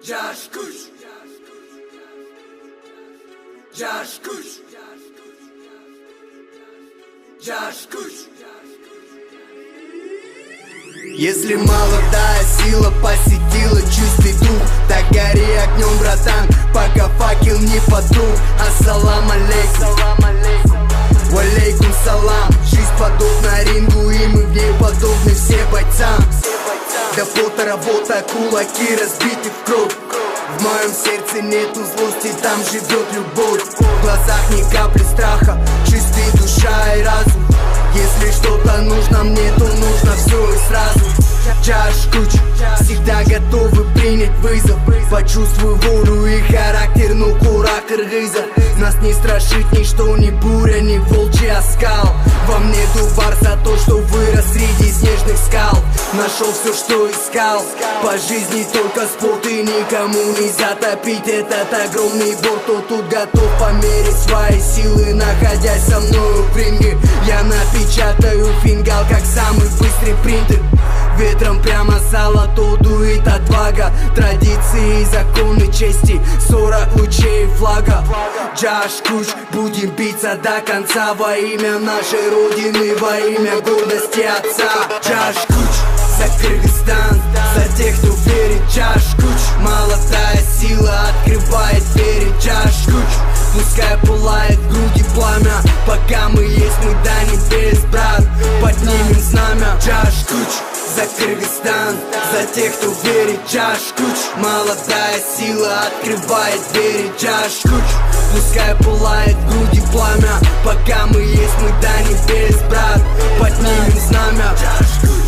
Josh Kush. Josh Kush. Josh Kush. Если молодая сила посетила чистый дух, так гори огнем, братан, пока факел не потух. Ассалам алейкум, валейкум салам. Жизнь подобна рингу, и мы в ней подобны все бойцам. До полтора вота, кулаки разбиты в кровь. В моем сердце нету злости, там живет любовь. В глазах ни капли страха, чистая душа и разум. Если что-то нужно мне, то нужно все и сразу. Josh Kush, всегда готовы принять вызов. Почувствуй волю и характер, ну кура кыргызов. Нас не страшит ничто, ни буря, ни волчий оскал. Во мне дубар за то, что вырос среди снежных скал. Нашел все, что искал. По жизни только спорт, и никому не затопить этот огромный борт. Кто тут готов померить свои силы, находясь со мною в ринге. Я напечатаю фингал, как самый быстрый принтер. Ветром прямо золото дует отвага. Традиции, законы чести, 40 лучей флага. Josh Kush, будем биться до конца во имя нашей родины, во имя гордости отца. Josh Kush, за Кыргызстан, за тех, кто верит. Josh Kush, молодая сила открывает двери. Josh Kush, пускай пылает в груди пламя, пока мы есть, мы до небес, брат. Поднимем знамя. Josh Kush, за Кыргызстан, за тех, кто верит. Josh Kush, молодая сила открывает двери. Josh Kush, пускай пылает в груди пламя, пока мы есть, мы до небес, брат. Поднимем знамя. Josh Kush.